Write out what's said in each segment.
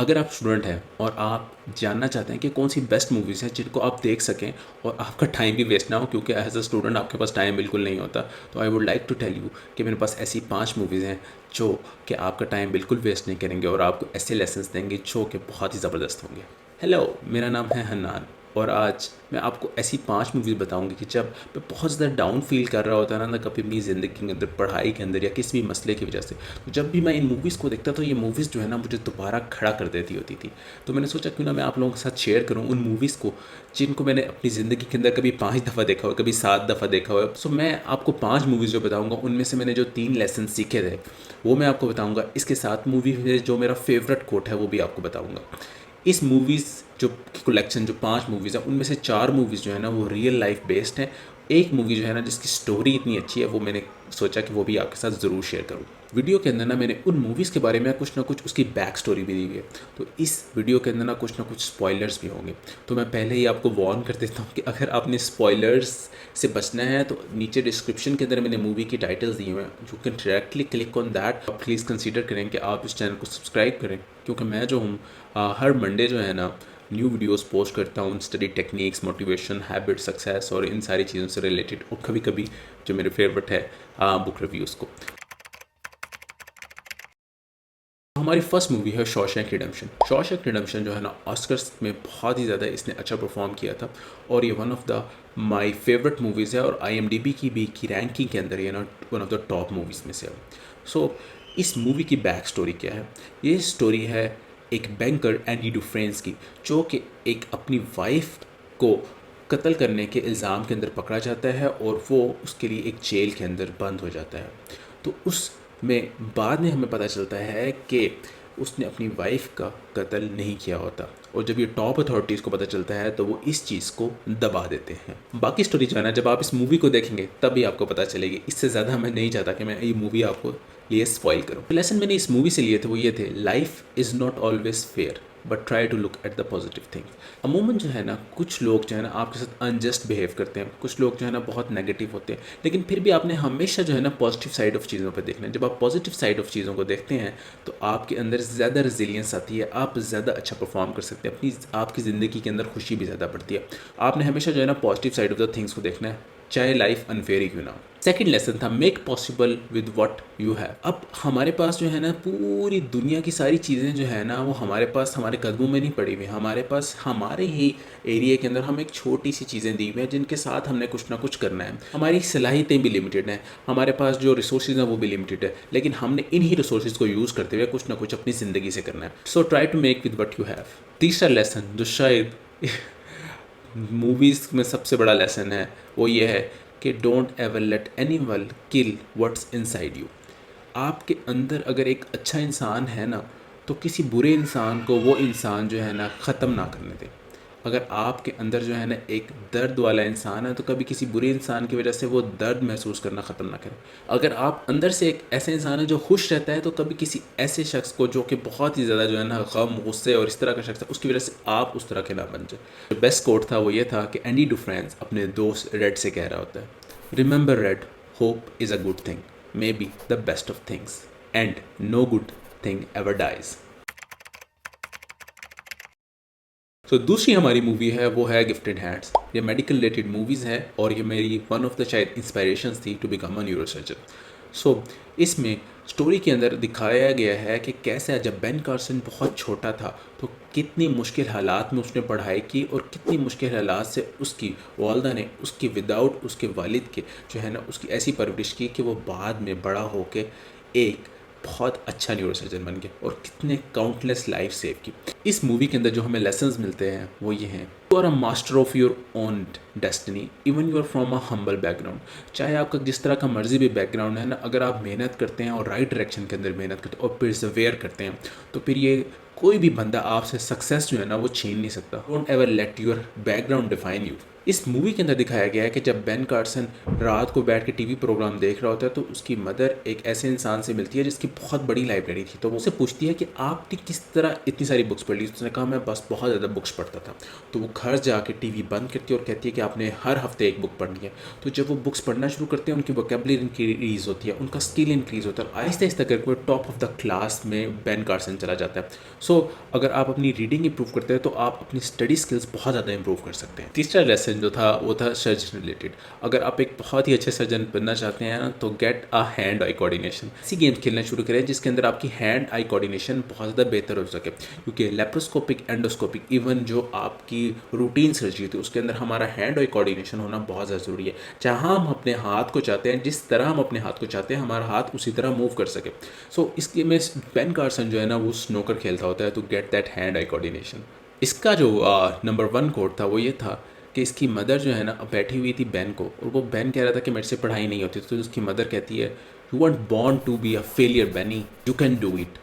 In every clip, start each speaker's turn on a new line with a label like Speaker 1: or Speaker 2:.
Speaker 1: अगर आप स्टूडेंट हैं और आप जानना चाहते हैं कि कौन सी बेस्ट मूवीज़ हैं जिनको आप देख सकें और आपका टाइम भी वेस्ट ना हो, क्योंकि एज अ स्टूडेंट आपके पास टाइम बिल्कुल नहीं होता, तो I would like to tell you कि मेरे पास ऐसी 5 मूवीज़ हैं जो कि आपका टाइम बिल्कुल वेस्ट नहीं करेंगे और आपको ऐसे लेसन्स देंगे जो कि बहुत ही ज़बरदस्त होंगे। हेलो, मेरा नाम है हन्नान और आज मैं आपको ऐसी 5 मूवीज़ बताऊंगी कि जब मैं बहुत ज़्यादा डाउन फील कर रहा होता ना कभी अपनी ज़िंदगी के अंदर, पढ़ाई के अंदर या किसी भी मसले की वजह से, तो जब भी मैं इन मूवीज़ को देखता तो ये मूवीज़ जो है ना मुझे दोबारा खड़ा कर देती होती थी। तो मैंने सोचा क्यों ना मैं आप लोगों के साथ शेयर करूँ उन मूवीज़ को जिनको मैंने अपनी ज़िंदगी के अंदर कभी 5 दफ़ा देखा हो, कभी 7 दफ़ा देखा हो। सो मैं आपको 5 मूवीज़ जो बताऊँगा उनमें से मैंने जो 3 लेसन सीखे थे वो मैं आपको बताऊँगा। इसके साथ मूवी में जो मेरा फेवरेट कोट है वो भी आपको बताऊँगा। इस मूवीज़ जो की कलेक्शन जो 5 मूवीज़ हैं उनमें से 4 मूवीज़ जो है ना वो रियल लाइफ बेस्ड हैं। एक मूवी जो है ना जिसकी स्टोरी इतनी अच्छी है वो मैंने सोचा कि वो भी आपके साथ ज़रूर शेयर करूँ। वीडियो के अंदर ना मैंने उन मूवीज़ के बारे में कुछ ना कुछ उसकी बैक स्टोरी भी दी हुई है, तो इस वीडियो के अंदर ना कुछ ना कुछ स्पॉयलर्स भी होंगे। तो मैं पहले ही आपको वार्न कर देता हूँ कि अगर आपने स्पॉयलर्स से बचना है तो नीचे डिस्क्रिप्शन के अंदर मैंने मूवी की टाइटल्स दिए हुए हैं, you can directly click on that. Please consider करें कि आप इस चैनल को सब्सक्राइब करें, क्योंकि मैं जो हूँ हर मंडे जो है ना न्यू वीडियोस पोस्ट करता हूँ study techniques, motivation, habit, success और इन सारी चीज़ों से रिलेटेड, और कभी कभी जो मेरे फेवरेट है बुक रिव्यूज़ को। हमारी फर्स्ट मूवी है शॉशैंक रिडेम्पशन। शॉशैंक रिडेम्पशन जो है ना ऑस्कर्स में बहुत ही ज़्यादा इसने अच्छा परफॉर्म किया था और ये one of the my favourite movies है और IMDb की भी की रैंकिंग के अंदर ये ना one of the top movies में से है। सो इस मूवी की बैक स्टोरी क्या है? ये स्टोरी है एक बैंकर एंडी डुफ्रेंस की, जो कि एक अपनी वाइफ को कत्ल करने के इल्ज़ाम के अंदर पकड़ा जाता है और वो उसके लिए एक जेल के अंदर बंद हो जाता है। तो उसमें बाद में हमें पता चलता है कि उसने अपनी वाइफ का कत्ल नहीं किया होता, और जब ये टॉप अथॉरिटीज़ को पता चलता है तो वो इस चीज़ को दबा देते हैं। बाकी स्टोरी जो है ना जब आप इस मूवी को देखेंगे तभी आपको पता चलेगी। इससे ज़्यादा मैं नहीं चाहता कि मैं ये मूवी आपको लिए स्पॉइल करूँ। लेसन मैंने इस मूवी से लिए थे वो ये थे, life is not always fair but try to look at the positive things. अमूमन जो है ना कुछ लोग जो है ना आपके साथ अनजस्ट बिहेव करते हैं, कुछ लोग जो है ना बहुत नेगेटिव होते हैं, लेकिन फिर भी आपने हमेशा जो है ना पॉजिटिव साइड ऑफ चीज़ों पर देखना है। जब आप पॉजिटिव साइड ऑफ चीज़ों को देखते हैं तो आपके अंदर ज़्यादा रेजिलियंस आती है, आप ज़्यादा अच्छा परफॉर्म कर सकते हैं, अपनी आपकी ज़िंदगी के अंदर खुशी भी ज़्यादा बढ़ती है। आपने हमेशा जो है ना positive side of the things को देखना है, चाहे लाइफ अनफेयर ही क्यों ना हो। सेकेंड लेसन था make possible with what you have. अब हमारे पास जो है ना पूरी दुनिया की सारी चीज़ें जो है ना वो हमारे पास हमारे कदमों में नहीं पड़ी हुई, हमारे पास हमारे ही एरिया के अंदर हम एक छोटी सी चीज़ें दी हुई हैं जिनके साथ हमने कुछ ना कुछ करना है। हमारी सलाहियतें भी लिमिटेड हैं, हमारे पास जो रिसोर्सेज हैं वो भी लिमिटेड है, लेकिन हमने इन्हीं रिसोर्सेज को यूज़ करते हुए कुछ ना कुछ अपनी ज़िंदगी से करना है। So try to make with what you have. तीसरा लेसन जो शायद मूवीज़ में सबसे बड़ा लेसन है वो ये है कि don't ever let anyone kill what's inside you. आपके अंदर अगर एक अच्छा इंसान है ना तो किसी बुरे इंसान को वो इंसान जो है ना ख़त्म ना करने दे। अगर आपके अंदर जो है ना एक दर्द वाला इंसान है तो कभी किसी बुरे इंसान की वजह से वो दर्द महसूस करना ख़त्म ना करें। अगर आप अंदर से एक ऐसा इंसान है जो खुश रहता है तो कभी किसी ऐसे शख्स को जो कि बहुत ही ज़्यादा जो है ना गम, गुस्से और इस तरह का शख्स है उसकी वजह से आप उस तरह के ना बन जाए। जो बेस्ट कोट था वो ये था कि एंडी डुफ्रेंस अपने दोस्त रेड से कह रहा होता है, remember Red, hope is a good thing, maybe the best of things and no good thing ever dies. तो दूसरी हमारी मूवी है वो है गिफ्टेड हैंड्स। ये मेडिकल रिलेटेड मूवीज़ है और ये मेरी वन ऑफ द शायद इंस्पायरेशंस थी टू बिकम अ न्यूरोसर्जन। सो इसमें स्टोरी के अंदर दिखाया गया है कि कैसे जब बेन कार्सन बहुत छोटा था तो कितनी मुश्किल हालात में उसने पढ़ाई की और कितनी मुश्किल हालात से उसकी वालदा ने उसकी विदाउट उसके वालिद के जो है ना उसकी ऐसी परवरिश की कि वो बाद में बड़ा होके एक बहुत अच्छा न्यूरोसर्जन बन गया और कितने काउंटलेस लाइफ सेव की। इस मूवी के अंदर जो हमें लेसन्स मिलते हैं वो ये हैं, you are a master of your own destiny even you are from a humble background. चाहे आपका जिस तरह का मर्जी भी बैकग्राउंड है ना, अगर आप मेहनत करते हैं और राइट डायरेक्शन के अंदर मेहनत करते हैं और परसेवेयर करते हैं तो फिर ये कोई भी बंदा आपसे सक्सेस जो है ना वो छीन नहीं सकता। Don't ever let your background define you. इस मूवी के अंदर दिखाया गया है कि जब बेन कार्सन रात को बैठ के टीवी प्रोग्राम देख रहा होता है तो उसकी मदर एक ऐसे इंसान से मिलती है जिसकी बहुत बड़ी लाइब्रेरी थी, तो वो उससे पूछती है कि आपने किस तरह इतनी सारी बुक्स पढ़ ली। उसने कहा मैं बस बहुत ज़्यादा बुक्स पढ़ता था। तो वो घर जाके टीवी बंद करती है और कहती है कि आपने हर हफ्ते एक बुक पढ़नी है। तो जब वो बुक्स पढ़ना शुरू करते हैं उनकी वोकेबलरी इंक्रीज़ होती है, उनका स्किल इंक्रीज़ होता है, आहिस्ता आहिस्ता करके वो टॉप ऑफ द क्लास में बेन कार्सन चला जाता है। सो अगर आप अपनी रीडिंग इंप्रूव करते हैं तो आप अपनी स्टडी स्किल्स बहुत ज़्यादा इंप्रूव कर सकते हैं। तीसरा लेसन जो था वो था सर्जन रिलेटेड। अगर आप एक बहुत ही अच्छे सर्जन बनना चाहते हैं ना तो get a hand eye coordination. ऐसी गेम्स खेलना शुरू करें जिसके अंदर आपकी हैंड आई कोऑर्डिनेशन बहुत ज़्यादा बेहतर हो सके, क्योंकि लेप्रोस्कोपिक एंडोस्कोपिक इवन जो आपकी रूटीन सर्जरी थी उसके अंदर हमारा हैंड आई कोऑर्डिनेशन होना बहुत ज़्यादा ज़रूरी है। जहाँ हम अपने हाथ को चाहते हैं, जिस तरह हम अपने हाथ को चाहते हैं हमारा हाथ उसी तरह मूव कर सके। सो इसके में बेन कार्सन जो है ना वो स्नोकर खेलता होता है, तो get that hand eye coordination. इसका जो नंबर 1 कोड था वो ये था कि इसकी मदर जो है ना बैठी हुई थी बेन को, और वो बेन कह रहा था कि मेरे से पढ़ाई नहीं होती, तो उसकी मदर कहती है you won't born to be a failure Benny, you can do it.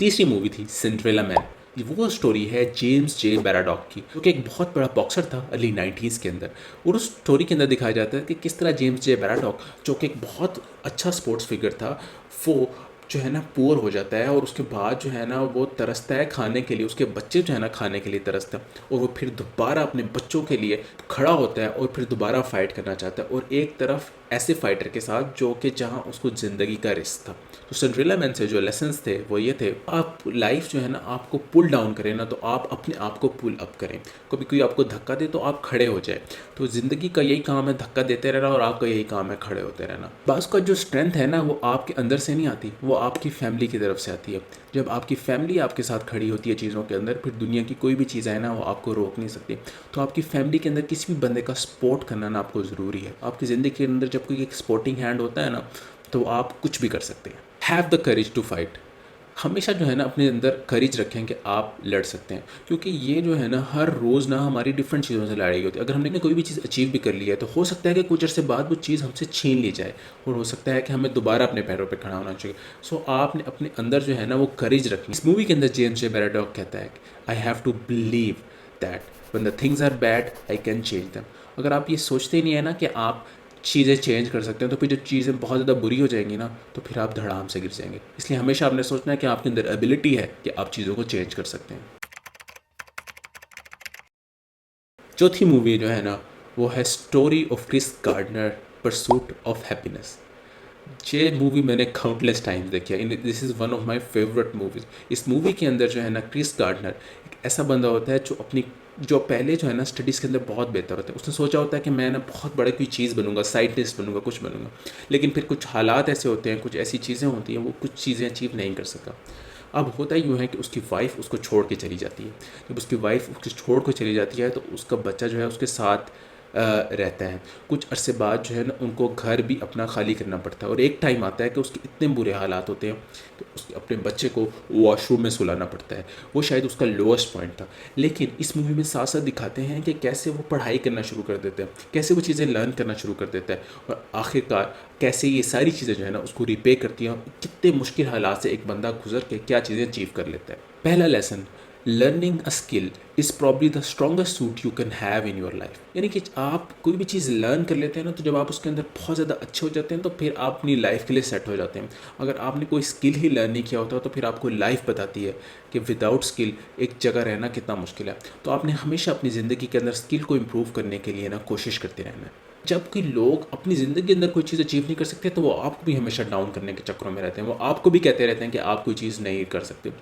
Speaker 1: तीसरी मूवी थी सिंड्रेला मैन। वो स्टोरी है जेम्स जे बैराडॉक की, जो कि एक बहुत बड़ा बॉक्सर था अर्ली 90s के अंदर। और उस स्टोरी के अंदर दिखाया जाता है कि किस तरह जेम्स जे बैराडॉक, जो कि एक बहुत अच्छा स्पोर्ट्स फिगर था, वो जो है ना पुअर हो जाता है, और उसके बाद जो है ना वो तरसता है खाने के लिए, उसके बच्चे जो है ना खाने के लिए तरसता है, और वो फिर दोबारा अपने बच्चों के लिए खड़ा होता है और फिर दोबारा फाइट करना चाहता है, और एक तरफ ऐसे फाइटर के साथ जो कि जहाँ उसको ज़िंदगी का रिस्क था। तो सिंड्रेला मैन से जो लेसन्स थे वो ये थे, आप लाइफ जो है ना आपको पुल डाउन करें ना तो आप अपने आप को पुल अप करें। कभी कोई आपको धक्का दे तो आप खड़े हो जाए। तो ज़िंदगी का यही काम है धक्का देते रहना, और आपका यही काम है खड़े होते रहना। बस का जो स्ट्रेंथ है ना वो आपके अंदर से नहीं आती, वो आपकी फैमिली की तरफ से आती है। जब आपकी फैमिली आपके साथ खड़ी होती है चीज़ों के अंदर, फिर दुनिया की कोई भी चीज़ है ना वो आपको रोक नहीं सकती। तो आपकी फैमिली के अंदर किसी भी बंदे का सपोर्ट करना ना आपको ज़रूरी है। आपकी ज़िंदगी के अंदर जब कोई एक सपोर्टिंग हैंड होता है ना तो आप कुछ भी कर सकते हैं। Have the courage to fight. हमेशा जो है ना अपने अंदर करेज रखें कि आप लड़ सकते हैं, क्योंकि ये जो है ना हर रोज़ ना हमारी डिफरेंट चीज़ों से लड़ाई होती है। अगर हमने कोई भी चीज़ अचीव भी कर ली है तो हो सकता है कि कुछ अर्से बाद वो चीज़ हमसे छीन ली जाए, और हो सकता है कि हमें दोबारा अपने पैरों पे खड़ा होना चाहिए। सो आपने अपने अंदर जो है ना वो करेज रखनी। इस मूवी के अंदर जेम्स जे बैराडॉक कहता है I have to believe that when the things are bad I can change them. अगर आप ये सोचते ही नहीं है ना कि आप चीज़ें चेंज कर सकते हैं, तो फिर जब चीज़ें बहुत ज़्यादा बुरी हो जाएंगी ना तो फिर आप धड़ाम से गिर जाएंगे। इसलिए हमेशा आपने सोचना है कि आपके अंदर एबिलिटी है कि आप चीज़ों को चेंज कर सकते हैं। चौथी मूवी जो है ना वो है story of Chris Gardner pursuit of happiness. ये मूवी मैंने काउंटलेस टाइम्स देखी है। This is one of my favourite movies. इस मूवी के अंदर जो है ना क्रिस गार्डनर एक ऐसा बंदा होता है जो पहले जो है ना स्टडीज़ के अंदर बहुत बेहतर होता है। उसने सोचा होता है कि मैं ना बहुत बड़ा कोई चीज़ बनूंगा, साइंटिस्ट बनूंगा, कुछ बनूंगा, लेकिन फिर कुछ हालात ऐसे होते हैं, कुछ ऐसी चीज़ें होती हैं, वो कुछ चीज़ें अचीव नहीं कर सका। अब होता यूँ है कि उसकी वाइफ उसको छोड़ के चली जाती है। जब उसकी वाइफ उसको छोड़ के चली जाती है तो उसका बच्चा जो है उसके साथ रहता है। कुछ अरसे बाद जो है ना उनको घर भी अपना खाली करना पड़ता है, और एक टाइम आता है कि उसके इतने बुरे हालात होते हैं कि उसके अपने बच्चे को वॉशरूम में सुलाना पड़ता है। वो शायद उसका लोएस्ट पॉइंट था। लेकिन इस मूवी में साथ साथ दिखाते हैं कि कैसे वो पढ़ाई करना शुरू कर देते हैं, कैसे वो चीज़ें लर्न करना शुरू कर देता है, और आखिरकार कैसे ये सारी चीज़ें जो है ना उसको रिपे करती हैं, कितने मुश्किल हालात से एक बंदा गुजर के क्या चीज़ें अचीव कर लेता है। पहला lesson, learning a skill is probably the strongest suit you can have in your life. यानी कि आप कोई भी चीज़ लर्न कर लेते हैं ना तो जब आप उसके अंदर बहुत ज़्यादा अच्छे हो जाते हैं तो फिर आप अपनी लाइफ के लिए सेट हो जाते हैं। अगर आपने कोई स्किल ही लर्न नहीं किया होता तो फिर आपको लाइफ बताती है कि विदाउट स्किल एक जगह रहना कितना मुश्किल है। तो आपने हमेशा अपनी ज़िंदगी के अंदर स्किल को इम्प्रूव करने के लिए ना कोशिश करते रहना है। जब कि लोग अपनी ज़िंदगी के अंदर कोई चीज़ अचीव नहीं कर सकते तो वो आपको भी हमेशा डाउन करने के चक्करों में रहते हैं। वो आपको भी कहते रहते हैं कि आप कोई चीज़ नहीं कर सकते।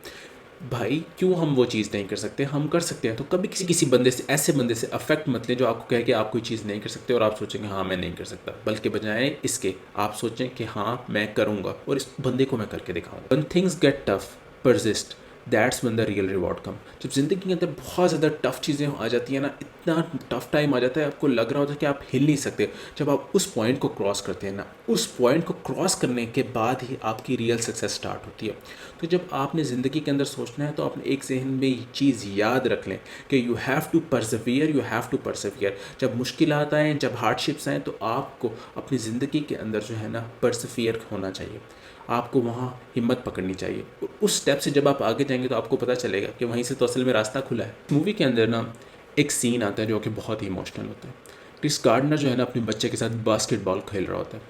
Speaker 1: भाई क्यों हम वो चीज़ नहीं कर सकते? हम कर सकते हैं। तो कभी किसी किसी बंदे से, ऐसे बंदे से अफेक्ट मत लें जो आपको कहे कि आप कोई चीज़ नहीं कर सकते और आप सोचेंगे हाँ मैं नहीं कर सकता, बल्कि बजाय इसके आप सोचें कि हाँ मैं करूँगा और इस बंदे को मैं करके दिखाऊंगा। When things get tough, persist, that's when the real reward come। जब ज़िंदगी के अंदर बहुत ज़्यादा टफ चीज़ें आ जाती हैं ना, इतना टफ टाइम आ जाता है, आपको लग रहा होता है कि आप हिल नहीं सकते, जब आप उस पॉइंट को क्रॉस करते हैं ना, उस पॉइंट को क्रॉस करने के बाद ही आपकी रियल सक्सेस स्टार्ट होती है। तो जब आपने ज़िंदगी के अंदर सोचना है तो आपने एक जहन में ये चीज़ याद रख लें कि you have to persevere, you have to persevere. जब मुश्किलात आएँ, जब हार्डशिप्स आएँ तो आपको अपनी ज़िंदगी के अंदर जो है ना परसेवियर होना चाहिए। आपको वहाँ हिम्मत पकड़नी चाहिए। उस स्टेप से जब आप आगे जाएंगे तो आपको पता चलेगा कि वहीं से तो असल में रास्ता खुला है। मूवी के अंदर ना एक सीन आता है जो कि बहुत ही इमोशनल होता है। क्रिस गार्डनर जो है ना अपने बच्चे के साथ बास्केटबॉल खेल रहा होता है।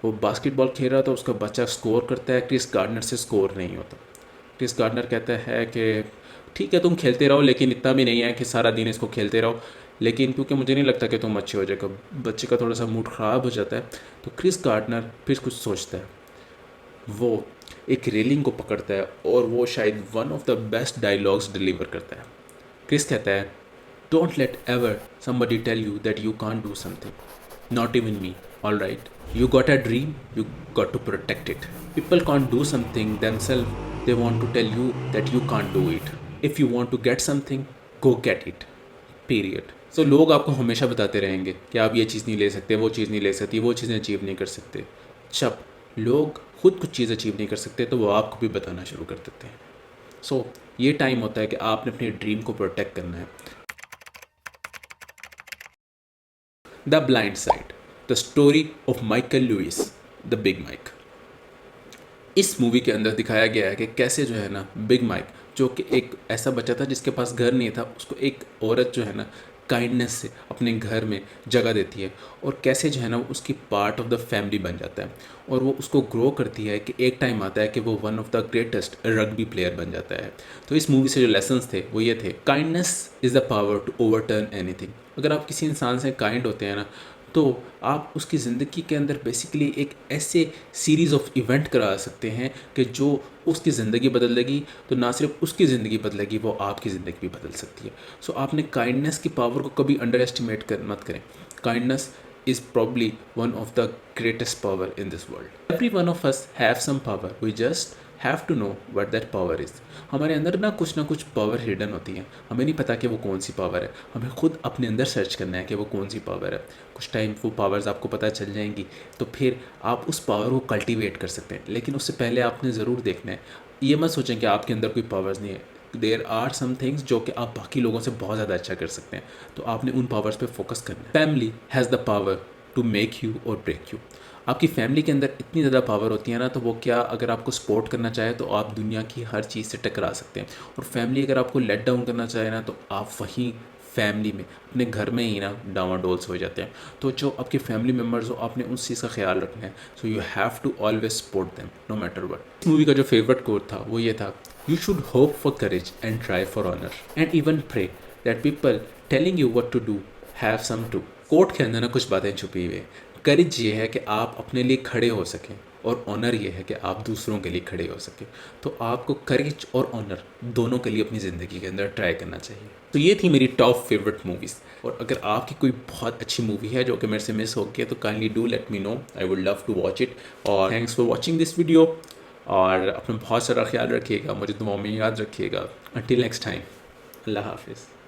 Speaker 1: वो बास्केटबॉल खेल रहा था, उसका बच्चा स्कोर करता है, क्रिस गार्डनर से स्कोर नहीं होता। क्रिस गार्डनर कहता है कि ठीक है तुम खेलते रहो, लेकिन इतना भी नहीं है कि सारा दिन इसको खेलते रहो, लेकिन क्योंकि मुझे नहीं लगता कि तुम अच्छे हो जाएगा। बच्चे का थोड़ा सा मूड ख़राब हो जाता है। तो क्रिस गार्डनर फिर कुछ सोचता है। वो एक रेलिंग को पकड़ता है और वो शायद one of the best dialogues deliver करता है। क्रिस कहता है, don't let ever somebody tell you that you can't do something. Not even me, alright? You got a dream, you got to protect it. People can't do something themselves, they want to tell you that you can't do it. If you want to get something, go get it. Period. So लोग आपको हमेशा बताते रहेंगे कि आप ये चीज़ नहीं ले सकते, वो चीज़ नहीं ले सकती, वो चीज़ें अचीव नहीं कर सकते। जब लोग खुद कुछ चीज़ अचीव नहीं कर सकते तो वो आपको भी बताना शुरू कर देते हैं। सो ये टाइम होता है कि आपने अपने ड्रीम को प्रोटेक्ट करना है। The Blind Side, the story of Michael Lewis, the Big Mike. इस मूवी के अंदर दिखाया गया है कि कैसे जो है ना बिग माइक, जो कि एक ऐसा बच्चा था जिसके पास घर नहीं था, उसको एक औरत जो है ना काइंडनेस से अपने घर में जगह देती है और कैसे जो है ना वो उसकी पार्ट ऑफ द फैमिली बन जाता है और वो उसको ग्रो करती है कि एक टाइम आता है कि वो one of the greatest rugby player बन जाता है। तो इस मूवी से जो लेसन्स थे वो ये थे, kindness is the power to overturn anything. अगर आप किसी इंसान से काइंड होते हैं ना तो आप उसकी ज़िंदगी के अंदर बेसिकली एक ऐसे सीरीज़ ऑफ इवेंट करा सकते हैं कि जो उसकी ज़िंदगी बदल देगी, तो ना सिर्फ उसकी ज़िंदगी बदलेगी, वो आपकी ज़िंदगी भी बदल सकती है। सो आपने काइंडनेस की पावर को कभी अंडर एस्टिमेट मत करें। Kindness is probably one of the greatest power in this world. Every one of us have some power. We just have to know what that power is. हमारे अंदर ना कुछ power hidden होती हैं, हमें नहीं पता कि वो कौन सी पावर है, हमें खुद अपने अंदर सर्च करना है कि वो कौन सी पावर है। कुछ टाइम वो पावर्स आपको पता चल जाएंगी तो फिर आप उस पावर को कल्टीवेट कर सकते हैं, लेकिन उससे पहले आपने ज़रूर देखना है, ये मत सोचें कि आपके अंदर कोई पावर्स नहीं है। देर आर सम थिंग्स जो कि आप बाकी लोगों से बहुत ज़्यादा अच्छा कर सकते हैं, तो आपने उन पावर्स पे फोकस करना है। Family has the power to make you और ब्रेक यू। आपकी फैमिली के अंदर इतनी ज़्यादा पावर होती है ना, तो वो क्या अगर आपको सपोर्ट करना चाहे तो आप दुनिया की हर चीज़ से टकरा सकते हैं, और फैमिली अगर आपको लेट डाउन करना चाहे ना तो आप वहीं फैमिली में अपने घर में ही ना डावाडोल्स हो जाते हैं। तो जो आपके फैमिली मेम्बर्स हो आपने उस चीज़ का ख्याल रखना है। So you have to always support them no matter what. इस मूवी का जो फेवरेट कोट था वो ये था, you should hope for courage and try for honour and even pray that people telling you what to do have some too. Quote के अंदर ना कुछ बातें छुपी हुई है। करेज ये है कि आप अपने लिए खड़े हो सकें, और ऑनर ये है कि आप दूसरों के लिए खड़े हो सकें। तो आपको करेज और ऑनर दोनों के लिए अपनी ज़िंदगी के अंदर ट्राई करना चाहिए। तो ये थी मेरी टॉप फेवरेट मूवीज़, और अगर आपकी कोई बहुत अच्छी मूवी है जो कि मेरे से मिस हो गई है तो kindly do let me know, I would love to watch it. और thanks for watching this video, और अपना बहुत सारा ख्याल रखिएगा, मुझे दुआओं में याद रखिएगा। अंटिल नेक्स्ट टाइम, अल्लाह हाफिज़।